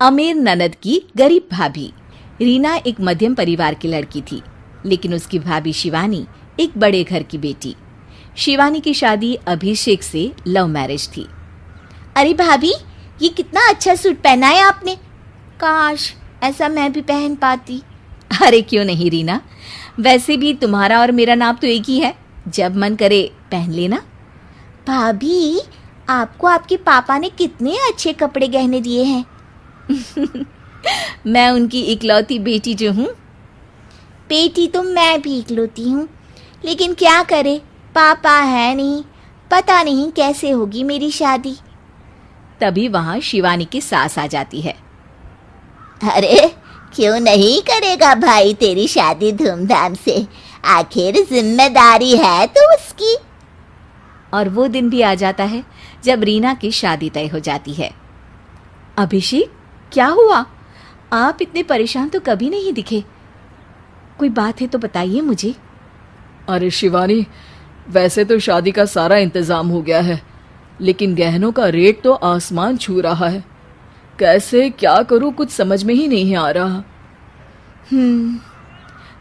अमीर ननद की गरीब भाभी। रीना एक मध्यम परिवार की लड़की थी, लेकिन उसकी भाभी शिवानी एक बड़े घर की बेटी। शिवानी की शादी अभिषेक से लव मैरिज थी। अरे भाभी, ये कितना अच्छा सूट पहना है आपने। काश ऐसा मैं भी पहन पाती। अरे क्यों नहीं रीना, वैसे भी तुम्हारा और मेरा नाप तो एक ही है, जब मन करे पहन लेना। भाभी, आपको आपके पापा ने कितने अच्छे कपड़े गहने दिए हैं। मैं उनकी इकलौती बेटी जो हूँ। बेटी तो मैं भी इकलौती हूँ, लेकिन क्या करे, पापा है नहीं, पता नहीं कैसे होगी मेरी शादी। तभी वहाँ शिवानी की सास आ जाती है। अरे क्यों नहीं करेगा भाई तेरी शादी धूमधाम से, आखिर जिम्मेदारी है तो उसकी। और वो दिन भी आ जाता है जब रीना की शादी तय हो जाती है। अभिषेक, क्या हुआ? आप इतने परेशान तो कभी नहीं दिखे, कोई बात है तो बताइए मुझे। अरे शिवानी, वैसे तो शादी का सारा इंतजाम हो गया है, लेकिन गहनों का रेट तो आसमान छू रहा है। कैसे क्या करूं, कुछ समझ में ही नहीं आ रहा।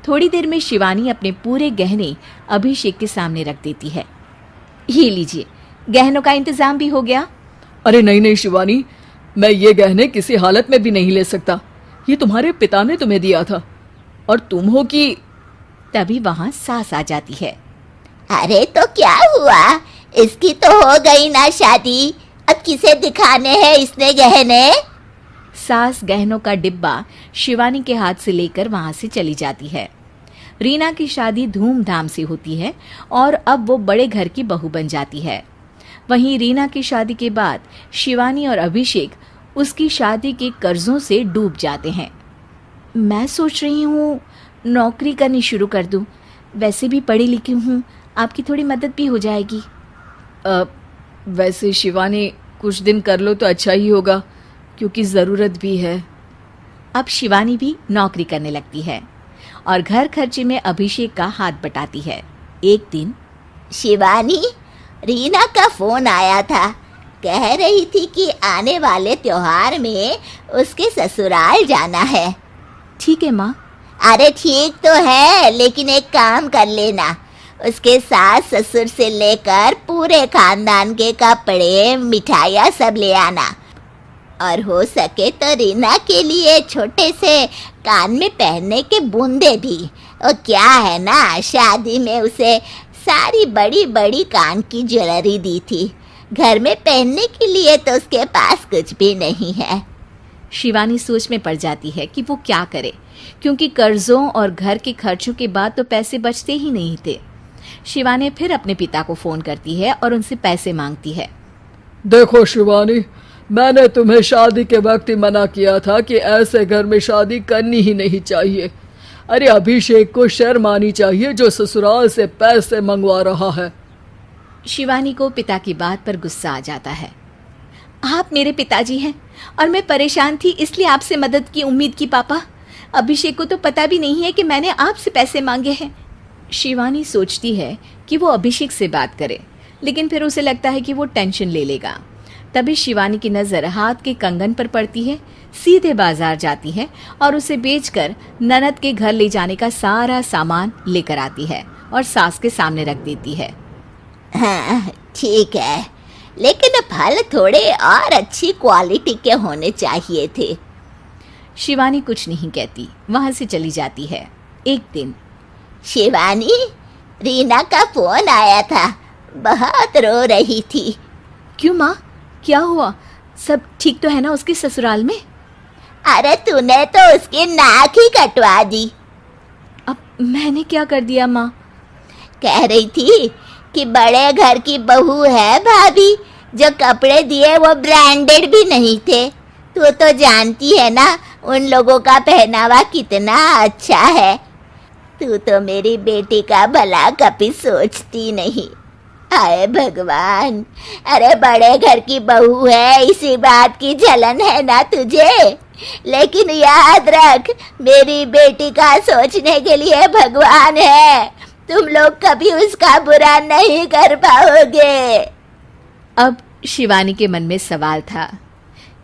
थोड़ी देर में शिवानी अपने पूरे गहने अभिषेक के सामने रख देती है। ये लीजिए, गहनों का इंतजाम भी हो गया। अरे नहीं नहीं शिवानी, मैं ये गहने किसी हालत में भी नहीं ले सकता। ये तुम्हारे पिता ने तुम्हें दिया था, और तुम हो कि। तभी वहां सास आ जाती है। अरे तो क्या हुआ, इसकी तो हो गई ना शादी, अब किसे दिखाने हैं इसने गहने। सास गहनों का डिब्बा शिवानी के हाथ से लेकर वहां से चली जाती है। रीना की शादी धूमधाम से होती है और अब वो बड़े घर की बहू बन जाती है। वहीं रीना की शादी के बाद शिवानी और अभिषेक उसकी शादी के कर्जों से डूब जाते हैं। मैं सोच रही हूँ नौकरी करनी शुरू कर दूँ, वैसे भी पढ़ी लिखी हूँ, आपकी थोड़ी मदद भी हो जाएगी। वैसे शिवानी, कुछ दिन कर लो तो अच्छा ही होगा, क्योंकि ज़रूरत भी है। अब शिवानी भी नौकरी करने लगती है और घर खर्चे में अभिषेक का हाथ बटाती है। एक दिन शिवानी, रीना का फोन आया था, कह रही थी कि आने वाले त्योहार में उसके ससुराल जाना है। ठीक है माँ। अरे ठीक तो है, लेकिन एक काम कर लेना, उसके सास ससुर से लेकर पूरे खानदान के कपड़े मिठाइयाँ सब ले आना, और हो सके तो रीना के लिए छोटे से कान में पहनने के बूंदे भी। और क्या है ना, शादी में उसे सारी बड़ी बड़ी कान की ज्वेलरी दी थी, घर में पहनने के लिए तो उसके पास कुछ भी नहीं है। शिवानी सोच में पड़ जाती है कि वो क्या करे, क्योंकि कर्जों और घर के खर्चों के बाद तो पैसे बचते ही नहीं थे। शिवानी फिर अपने पिता को फोन करती है और उनसे पैसे मांगती है। देखो शिवानी, मैंने तुम्हें शादी के वक्त ही मना किया था कि ऐसे घर में शादी करनी ही नहीं चाहिए। अरे अभिषेक को शर्म आनी चाहिए जो ससुराल से पैसे मंगवा रहा है। शिवानी को पिता की बात पर गुस्सा आ जाता है। आप मेरे पिताजी हैं और मैं परेशान थी, इसलिए आपसे मदद की उम्मीद की पापा। अभिषेक को तो पता भी नहीं है कि मैंने आपसे पैसे मांगे हैं। शिवानी सोचती है कि वो अभिषेक से बात करे, लेकिन फिर उसे लगता है कि वो टेंशन ले लेगा। तभी शिवानी की नज़र हाथ के कंगन पर पड़ती है, सीधे बाजार जाती है और उसे बेचकर ननद के घर ले जाने का सारा सामान लेकर आती है और सास के सामने रख देती है। हाँ ठीक है, लेकिन फल थोड़े और अच्छी क्वालिटी के होने चाहिए थे। शिवानी कुछ नहीं कहती, वहां से चली जाती है। एक दिन शिवानी, रीना का फोन आया था, बहुत रो रही थी। क्यों माँ, क्या हुआ? सब ठीक तो है ना उसके ससुराल में? अरे तूने तो उसकी नाक ही कटवा दी। अब मैंने क्या कर दिया माँ? कह रही थी कि बड़े घर की बहू है भाभी, जो कपड़े दिए वो ब्रांडेड भी नहीं थे। तू तो जानती है ना उन लोगों का पहनावा कितना अच्छा है। तू तो मेरी बेटी का भला कभी सोचती नहीं। हाय भगवान, अरे बड़े घर की बहू है, इसी बात की जलन है ना तुझे, लेकिन याद रख मेरी बेटी का सोचने के लिए भगवान है, तुम लोग कभी उसका बुरा नहीं कर पाओगे। अब शिवानी के मन में सवाल था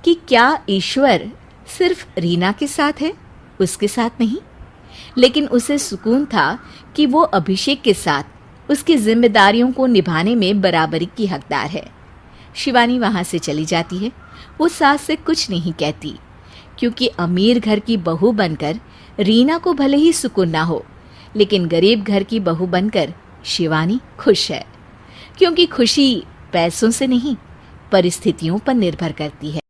कि क्या ईश्वर सिर्फ रीना के साथ है, उसके साथ नहीं। लेकिन उसे सुकून था कि वो अभिषेक के साथ उसकी जिम्मेदारियों को निभाने में बराबरी की हकदार है। शिवानी वहां से चली जाती है। वो सास से कुछ नहीं कहती, क्योंकि अमीर घर की बहू बनकर रीना को भले ही सुकून ना हो, लेकिन गरीब घर की बहू बनकर शिवानी खुश है, क्योंकि खुशी पैसों से नहीं, परिस्थितियों पर निर्भर करती है।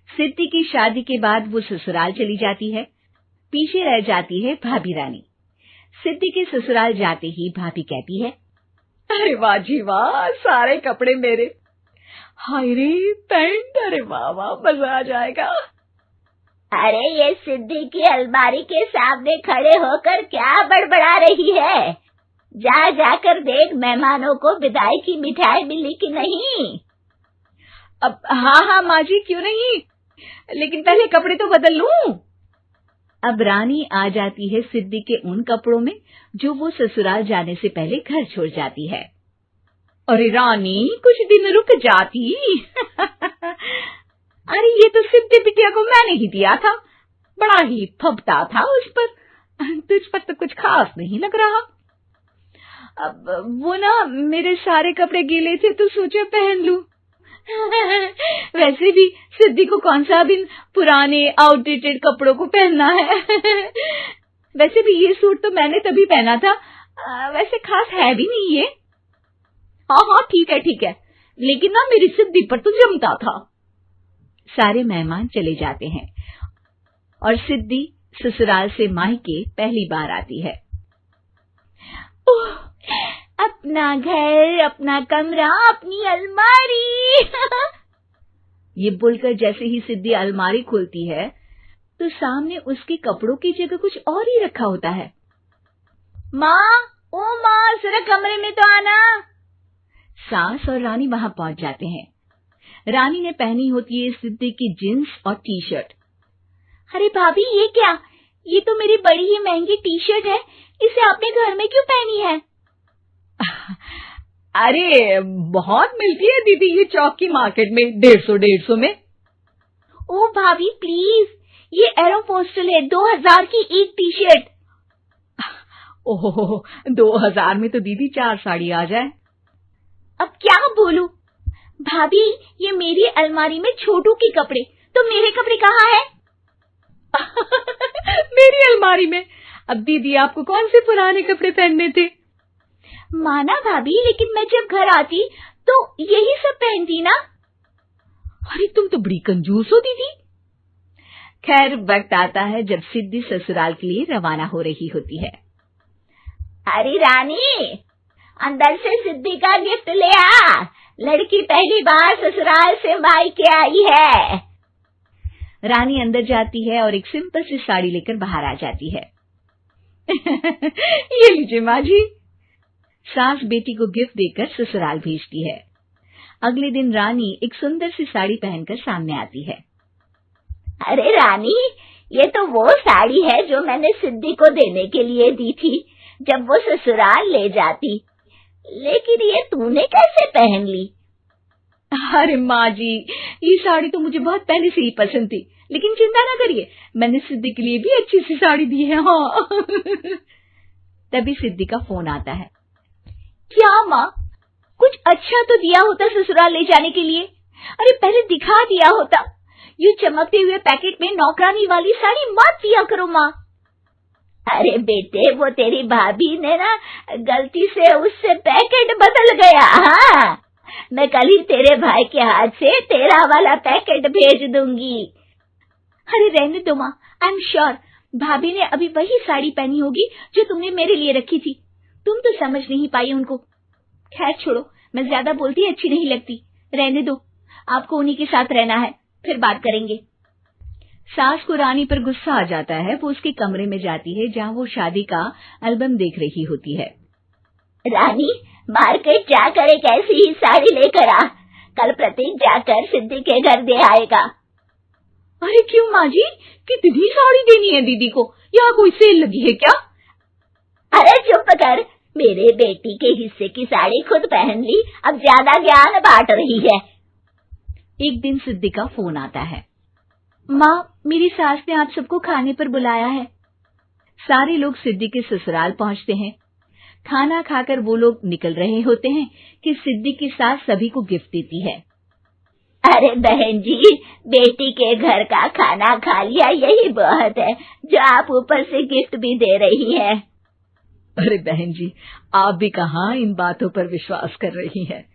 सिद्धि की शादी के बाद वो ससुराल चली जाती है। पीछे रह जाती है भाभी रानी। सिद्धि के ससुराल जाते ही भाभी कहती है, अरे वाह जी वाह, सारे कपड़े मेरे। हाय रे पैंट, अरे वाह वाह, मजा आ जाएगा। अरे ये सिद्धि की अलमारी के सामने खड़े होकर क्या बड़बड़ा रही है? जा जाकर देख मेहमानों को विदाई की मिठाई मिली कि नहीं। अब हाँ माँ जी, क्यों नहीं, लेकिन पहले कपड़े तो बदल लूं। अब रानी आ जाती है सिद्धि के उन कपड़ों में जो वो ससुराल जाने से पहले घर छोड़ जाती है। अरे रानी, कुछ दिन रुक जाती। अरे ये तो सिद्धि बिटिया को मैंने ही दिया था, बड़ा ही फबता था उस पर, तुझ पर तो कुछ खास नहीं लग रहा। अब वो ना मेरे सारे कपड़े गीले थे तो सोचा पहन लूं। वैसे भी सिद्धि को कौन सा दिन पुराने आउटडेटेड कपड़ों को पहनना है। वैसे भी ये सूट तो मैंने तभी पहना था, वैसे खास है भी नहीं ये। हाँ ठीक है, लेकिन ना मेरी सिद्धि पर तो जमता था। सारे मेहमान चले जाते हैं और सिद्धि ससुराल से मायके पहली बार आती है। ओह, अपना घर, अपना कमरा, अपनी अलमारी। ये बोलकर जैसे ही सिद्धि अलमारी खोलती है तो सामने उसके कपड़ों की जगह कुछ और ही रखा होता है। माँ, ओ माँ, जरा कमरे में तो आना। सास और रानी वहां पहुंच जाते हैं। रानी ने पहनी होती है सिद्धि की जींस और टी शर्ट। अरे भाभी, ये क्या? ये तो मेरी बड़ी ही महंगी टी शर्ट है, इसे आपने घर में क्यों पहनी है? अरे बहुत मिलती है दीदी ये चौक की मार्केट में, 150 में। ओ भाभी प्लीज, ये एरोपोस्टल है, 2000 की एक टी शर्ट। ओहो, 2000 में तो दीदी 4 साड़ी आ जाए। अब क्या बोलूं भाभी, ये मेरी अलमारी में छोटू के कपड़े, तो मेरे कपड़े कहाँ हैं? मेरी अलमारी में? अब दीदी आपको कौन से पुराने कपड़े पहनने थे? माना भाभी, लेकिन मैं जब घर आती तो यही सब पहनती ना। अरे तुम तो बड़ी कंजूस हो दीदी। खैर, वक्त आता है जब सिद्धि ससुराल के लिए रवाना हो रही होती है। अरे रानी, अंदर से सिद्धि का गिफ्ट ले आ, लड़की पहली बार ससुराल से मायके आई है। रानी अंदर जाती है और एक सिंपल सी साड़ी लेकर बाहर आ जाती है। ये लीजिए माँ जी। सास बेटी को गिफ्ट देकर ससुराल भेजती है। अगले दिन रानी एक सुंदर सी साड़ी पहनकर सामने आती है। अरे रानी, ये तो वो साड़ी है जो मैंने सिद्धि को देने के लिए दी थी जब वो ससुराल ले जाती, लेकिन ये तूने कैसे पहन ली? अरे माँ जी, ये साड़ी तो मुझे बहुत पहले से ही पसंद थी, लेकिन चिंता ना करिए, मैंने सिद्धि के लिए भी अच्छी सी साड़ी दी है। हाँ। तभी सिद्धि का फोन आता है। क्या माँ, कुछ अच्छा तो दिया होता ससुराल ले जाने के लिए। अरे पहले दिखा दिया होता। ये चमकते हुए पैकेट में नौकरानी वाली साड़ी मत दिया करो माँ। अरे बेटे, वो तेरी भाभी ने ना गलती से उससे पैकेट बदल गया। हाँ, मैं कल ही तेरे भाई के हाथ से तेरा वाला पैकेट भेज दूंगी। अरे रहने दो माँ, आई एम श्योर भाभी ने अभी वही साड़ी पहनी होगी जो तुमने मेरे लिए रखी थी। तुम तो समझ नहीं पाई उनको। खैर छोड़ो, मैं ज्यादा बोलती अच्छी नहीं लगती, रहने दो, आपको उन्हीं के साथ रहना है, फिर बात करेंगे। सास को रानी पर गुस्सा आ जाता है। वो उसके कमरे में जाती है जहाँ वो शादी का एल्बम देख रही होती है। रानी, मार्केट जाकर एक ऐसी ही साड़ी लेकर आ, कल प्रतीक जाकर सिद्धि के घर दे आएगा। अरे क्यों माँ जी, कितनी साड़ी देनी है दीदी को? यहाँ कोई सेल लगी है क्या? अरे चुप कर, मेरे बेटी के हिस्से की साड़ी खुद पहन ली, अब ज्यादा ज्ञान बांट रही है। एक दिन सिद्धि का फोन आता है। माँ, मेरी सास ने आप सबको खाने पर बुलाया है। सारे लोग सिद्धि के ससुराल पहुंचते हैं। खाना खाकर वो लोग निकल रहे होते हैं कि सिद्धि की सास सभी को गिफ्ट देती है। अरे बहन जी, बेटी के घर का खाना खा लिया, यही बहुत है जो आप ऊपर से गिफ्ट भी दे रही है। अरे बहन जी, आप भी कहाँ इन बातों पर विश्वास कर रही हैं।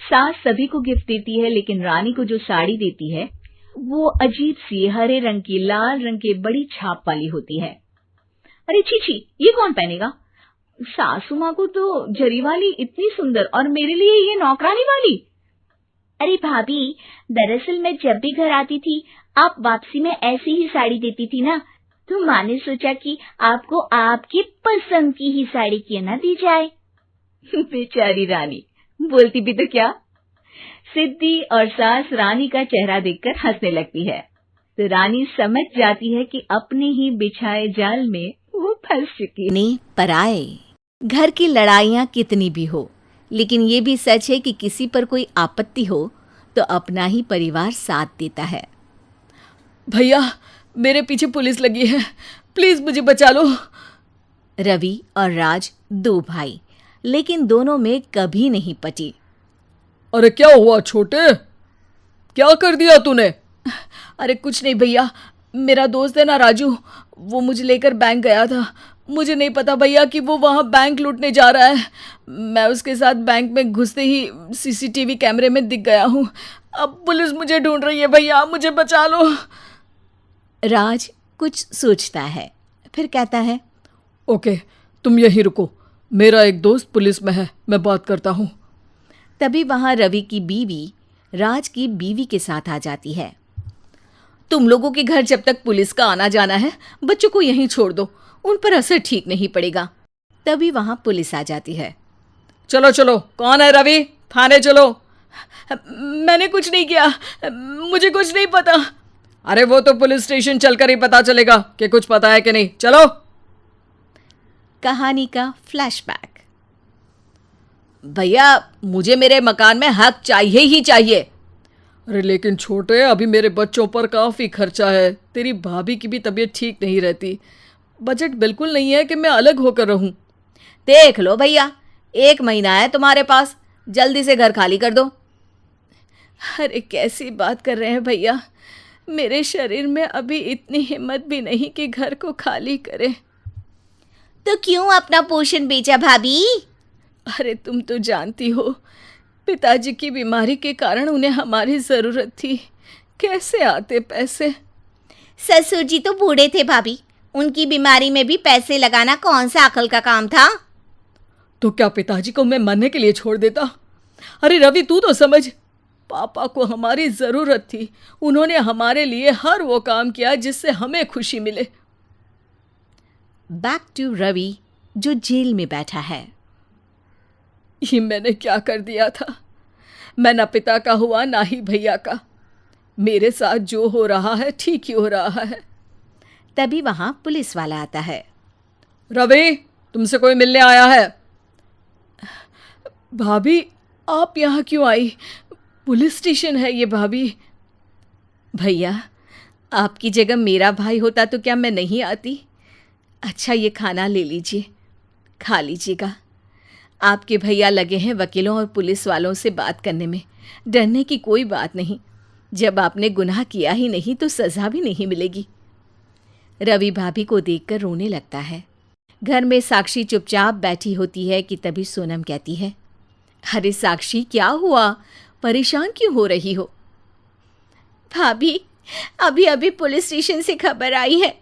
सास सभी को गिफ्ट देती है, लेकिन रानी को जो साड़ी देती है वो अजीब सी हरे रंग की लाल रंग की बड़ी छाप वाली होती है। अरे छी, ये कौन पहनेगा? सासू माँ को तो जरी वाली इतनी सुंदर, और मेरे लिए ये नौकरानी वाली। अरे भाभी, दरअसल मैं जब भी घर आती थी आप वापसी में ऐसी ही साड़ी देती थी ना, तो माँ ने सोचा कि आपको आपकी पसंद की ही साड़ी क्यों ना दी जाए। बेचारी रानी, बोलती भी तो क्या। सिद्धि और सास रानी का चेहरा देखकर हंसने लगती है, तो रानी समझ जाती है कि अपने ही बिछाए जाल में वो फंस चुकी है। ने पराए घर की लड़ाइयाँ कितनी भी हो, लेकिन ये भी सच है कि किसी पर कोई आपत्ति हो तो अपना ही परिवार साथ देता है। भैया, मेरे पीछे पुलिस लगी है, प्लीज मुझे बचा लो। रवि और राज दो भाई, लेकिन दोनों में कभी नहीं पटी। अरे क्या हुआ छोटे, क्या कर दिया तूने? अरे कुछ नहीं भैया, मेरा दोस्त है ना राजू, वो मुझे लेकर बैंक गया था। मुझे नहीं पता भैया कि वो वहाँ बैंक लूटने जा रहा है। मैं उसके साथ बैंक में घुसते ही सीसीटीवी कैमरे में दिख गया हूँ। अब पुलिस मुझे ढूंढ रही है भैया, मुझे बचा लो। राज कुछ सोचता है, फिर कहता है, ओके, तुम यहीं रुको, मेरा एक दोस्त पुलिस में है, मैं बात करता हूँ। तभी वहाँ रवि की बीवी राज की बीवी के साथ आ जाती है। तुम लोगों के घर जब तक पुलिस का आना जाना है, बच्चों को यहीं छोड़ दो, उन पर असर ठीक नहीं पड़ेगा। तभी वहाँ पुलिस आ जाती है। चलो चलो, कौन है रवि, थाने चलो। मैंने कुछ नहीं किया, मुझे कुछ नहीं पता। अरे वो तो पुलिस स्टेशन चलकर ही पता चलेगा कि कुछ पता है कि नहीं, चलो। कहानी का फ्लैशबैक। भैया, मुझे मेरे मकान में हक चाहिए ही चाहिए। अरे लेकिन छोटे, अभी मेरे बच्चों पर काफ़ी खर्चा है, तेरी भाभी की भी तबीयत ठीक नहीं रहती, बजट बिल्कुल नहीं है कि मैं अलग होकर रहूं। देख लो भैया, 1 महीना है तुम्हारे पास, जल्दी से घर खाली कर दो। अरे कैसी बात कर रहे हैं भैया, मेरे शरीर में अभी इतनी हिम्मत भी नहीं कि घर को खाली करे। तो क्यों अपना पोषण बेचा भाभी? अरे तुम तो जानती हो, पिताजी की बीमारी के कारण उन्हें हमारी ज़रूरत थी, कैसे आते पैसे। ससुर जी तो बूढ़े थे भाभी, उनकी बीमारी में भी पैसे लगाना कौन सा अकल का काम था। तो क्या पिताजी को मैं मरने के लिए छोड़ देता? अरे रवि, तू तो समझ, पापा को हमारी ज़रूरत थी, उन्होंने हमारे लिए हर वो काम किया जिससे हमें खुशी मिले। बैक टू रवि, जो जेल में बैठा है। ये मैंने क्या कर दिया था? मैं ना पिता का हुआ ना ही भैया का। मेरे साथ जो हो रहा है ठीक ही हो रहा है। तभी वहां पुलिस वाला आता है। रवि, तुमसे कोई मिलने आया है। भाभी, आप यहाँ क्यों आई? पुलिस स्टेशन है ये भाभी। भैया, आपकी जगह मेरा भाई होता तो क्या मैं नहीं आती? अच्छा, ये खाना ले लीजिए, खा लीजिएगा। आपके भैया लगे हैं वकीलों और पुलिस वालों से बात करने में, डरने की कोई बात नहीं। जब आपने गुनाह किया ही नहीं तो सज़ा भी नहीं मिलेगी। रवि भाभी को देखकर रोने लगता है। घर में साक्षी चुपचाप बैठी होती है कि तभी सोनम कहती है, अरे साक्षी, क्या हुआ? परेशान क्यों हो रही हो? भाभी, अभी अभी पुलिस स्टेशन से खबर आई है,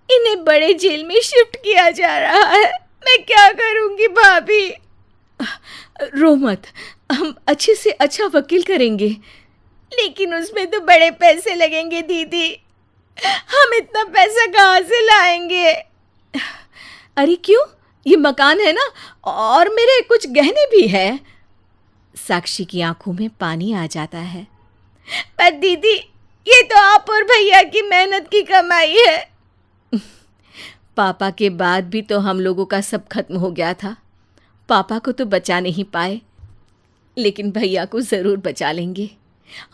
इन्हें बड़े जेल में शिफ्ट किया जा रहा है। मैं क्या करूंगी भाभी? रो मत, हम अच्छे से अच्छा वकील करेंगे। लेकिन उसमें तो बड़े पैसे लगेंगे दीदी, हम इतना पैसा कहाँ से लाएंगे? अरे क्यों, ये मकान है ना, और मेरे कुछ गहने भी हैं। साक्षी की आंखों में पानी आ जाता है। पर दीदी, ये तो आप और भैया की मेहनत की कमाई है। पापा के बाद भी तो हम लोगों का सब खत्म हो गया था। पापा को तो बचा नहीं पाए, लेकिन भैया को ज़रूर बचा लेंगे।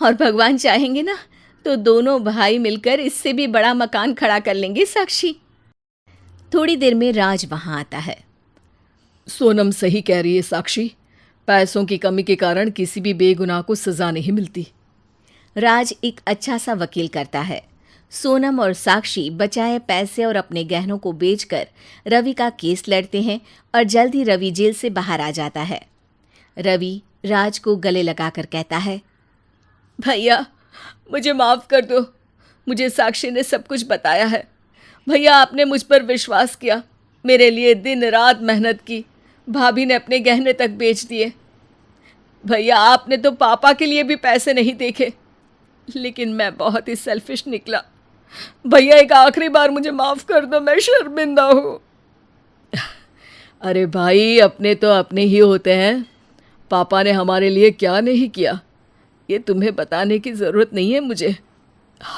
और भगवान चाहेंगे ना तो दोनों भाई मिलकर इससे भी बड़ा मकान खड़ा कर लेंगे साक्षी। थोड़ी देर में राज वहां आता है। सोनम सही कह रही है साक्षी, पैसों की कमी के कारण किसी भी बेगुनाह को सजा नहीं मिलती। राज एक अच्छा सा वकील करता है। सोनम और साक्षी बचाए पैसे और अपने गहनों को बेचकर रवि का केस लड़ते हैं और जल्द ही रवि जेल से बाहर आ जाता है। रवि राज को गले लगाकर कहता है, भैया मुझे माफ़ कर दो, मुझे साक्षी ने सब कुछ बताया है। भैया आपने मुझ पर विश्वास किया, मेरे लिए दिन रात मेहनत की, भाभी ने अपने गहने तक बेच दिए। भैया आपने तो पापा के लिए भी पैसे नहीं देखे, लेकिन मैं बहुत ही सेल्फिश निकला। भैया एक आखिरी बार मुझे माफ़ कर दो, मैं शर्मिंदा हूँ। अरे भाई अपने तो अपने ही होते हैं, पापा ने हमारे लिए क्या नहीं किया ये तुम्हें बताने की ज़रूरत नहीं है मुझे।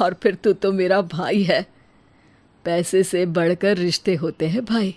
और फिर तू तो मेरा भाई है, पैसे से बढ़कर रिश्ते होते हैं भाई।